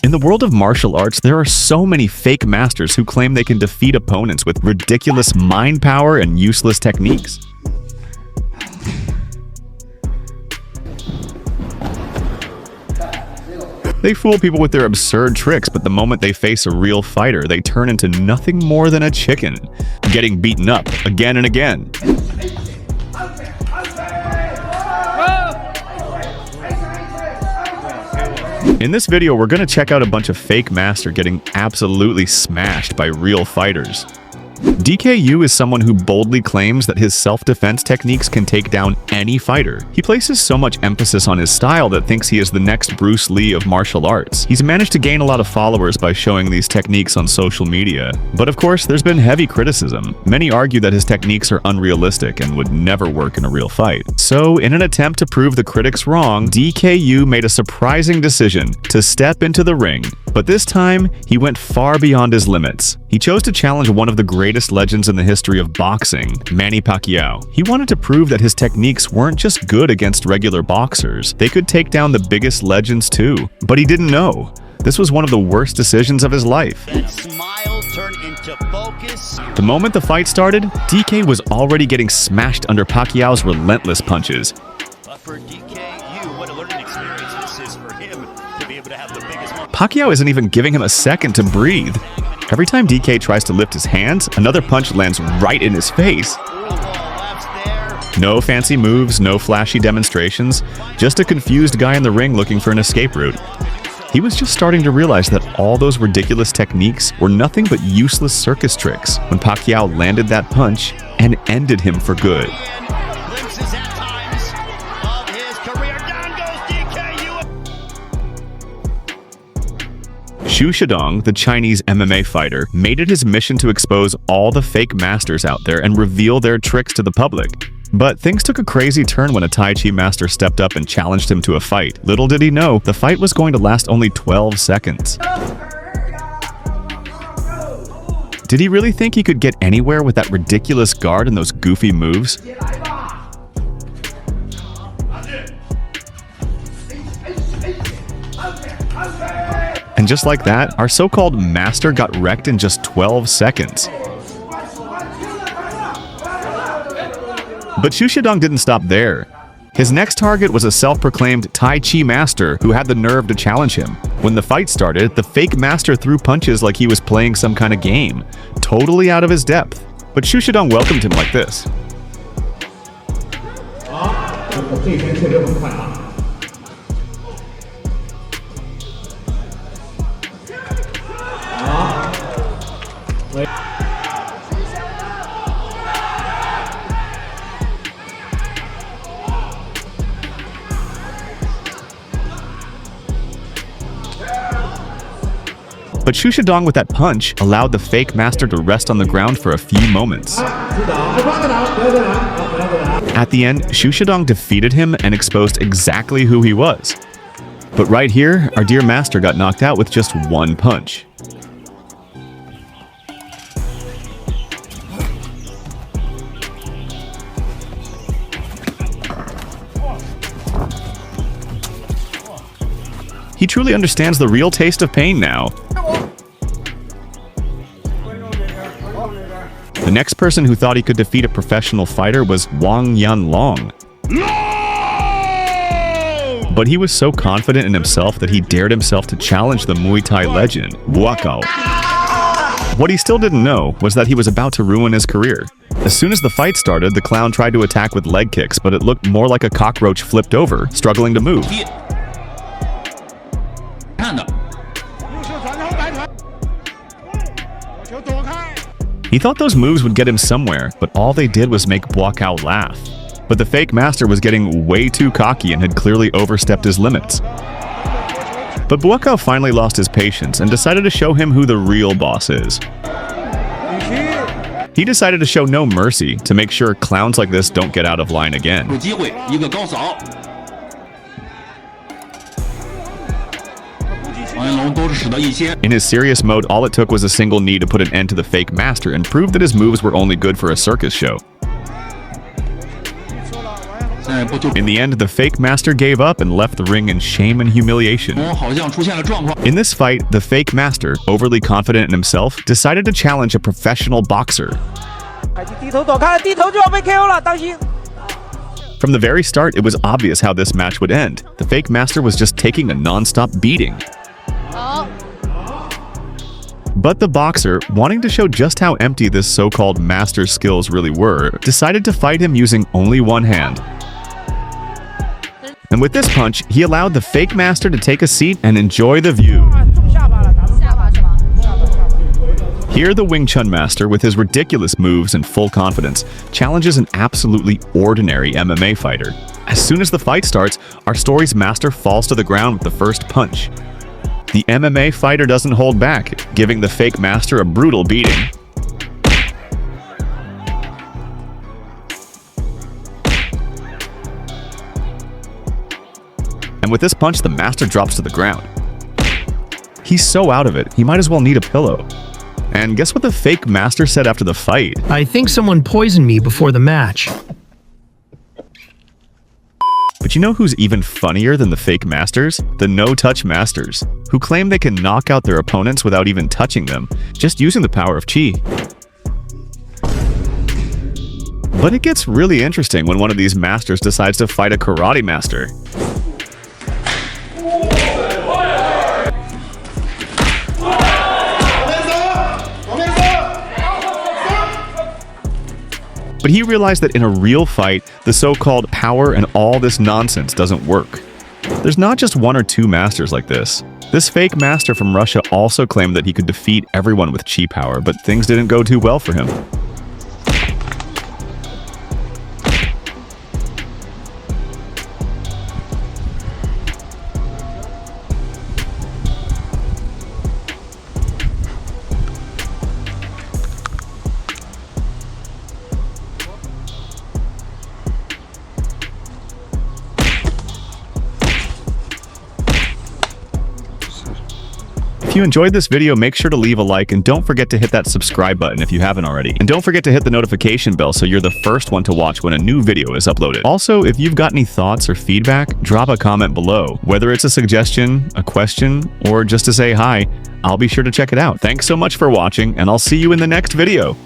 In the world of martial arts, there are so many fake masters who claim they can defeat opponents with ridiculous mind power and useless techniques. They fool people with their absurd tricks, but the moment they face a real fighter, they turn into nothing more than a chicken, getting beaten up again and again. In this video, we're going to check out a bunch of fake masters getting absolutely smashed by real fighters. DKU is someone who boldly claims that his self-defense techniques can take down any fighter. He places so much emphasis on his style that thinks he is the next Bruce Lee of martial arts. He's managed to gain a lot of followers by showing these techniques on social media. But of course, there's been heavy criticism. Many argue that his techniques are unrealistic and would never work in a real fight. So, in an attempt to prove the critics wrong, DKU made a surprising decision to step into the ring. But this time, he went far beyond his limits. He chose to challenge one of the greatest legends in the history of boxing, Manny Pacquiao. He wanted to prove that his techniques weren't just good against regular boxers, they could take down the biggest legends too. But he didn't know. This was one of the worst decisions of his life. That smile turned into focus. The moment the fight started, DK was already getting smashed under Pacquiao's relentless punches. But for DKU, what a learning experience this is for him to be able to have the biggest moment. Pacquiao isn't even giving him a second to breathe. Every time DK tries to lift his hands, another punch lands right in his face. No fancy moves, no flashy demonstrations, just a confused guy in the ring looking for an escape route. He was just starting to realize that all those ridiculous techniques were nothing but useless circus tricks when Pacquiao landed that punch and ended him for good. Glimpses at times of his career. Down goes DKU. Xu Shidong, the Chinese MMA fighter, made it his mission to expose all the fake masters out there and reveal their tricks to the public. But things took a crazy turn when a Tai Chi master stepped up and challenged him to a fight. Little did he know, the fight was going to last only 12 seconds. Did he really think he could get anywhere with that ridiculous guard and those goofy moves? And just like that, our so-called master got wrecked in just 12 seconds. But Xu Shidong didn't stop there. His next target was a self-proclaimed Tai Chi master who had the nerve to challenge him. When the fight started, the fake master threw punches like he was playing some kind of game, totally out of his depth. But Xu Shidong welcomed him like this. But Xu Shidong with that punch allowed the fake master to rest on the ground for a few moments. At the end, Xu Shidong defeated him and exposed exactly who he was. But right here, our dear master got knocked out with just one punch. He truly understands the real taste of pain now. The next person who thought he could defeat a professional fighter was Wang Yanlong. No! But he was so confident in himself that he dared himself to challenge the Muay Thai legend, Buakaw. What he still didn't know was that he was about to ruin his career. As soon as the fight started, the clown tried to attack with leg kicks, but it looked more like a cockroach flipped over, struggling to move. He thought those moves would get him somewhere, but all they did was make Buakaw laugh. But the fake master was getting way too cocky and had clearly overstepped his limits. But Buakaw finally lost his patience and decided to show him who the real boss is. He decided to show no mercy to make sure clowns like this don't get out of line again. In his serious mode, all it took was a single knee to put an end to the fake master and prove that his moves were only good for a circus show. In the end, the fake master gave up and left the ring in shame and humiliation. 好像出现了状况。 In this fight, the fake master, overly confident in himself, decided to challenge a professional boxer. 低头躲开，低头就要被 KO 了，当心！ From the very start, it was obvious how this match would end. The fake master was just taking a non-stop beating. But the boxer, wanting to show just how empty this so-called master's skills really were, decided to fight him using only one hand. And with this punch, he allowed the fake master to take a seat and enjoy the view. 中下巴了，打中下巴是吧？下巴。 Here, the Wing Chun master, with his ridiculous moves and full confidence, challenges an absolutely ordinary MMA fighter. As soon as the fight starts, our story's master falls to the ground with the first punch. The MMA fighter doesn't hold back, giving the fake master a brutal beating. And with this punch, the master drops to the ground. He's so out of it, he might as well need a pillow. And guess what the fake master said after the fight? I think someone poisoned me before the match. But you know who's even funnier than the fake masters? The no-touch masters, who claim they can knock out their opponents without even touching them, just using the power of chi. But it gets really interesting when one of these masters decides to fight a karate master. But he realized that in a real fight, the so-called power and all this nonsense doesn't work. There's not just one or two masters like this. This fake master from Russia also claimed that he could defeat everyone with chi power, but things didn't go too well for him. If you enjoyed this video, make sure to leave a like and don't forget to hit that subscribe button if you haven't already. And don't forget to hit the notification bell so you're the first one to watch when a new video is uploaded. Also, if you've got any thoughts or feedback, drop a comment below. Whether it's a suggestion, a question, or just to say hi, I'll be sure to check it out. Thanks so much for watching, and I'll see you in the next video.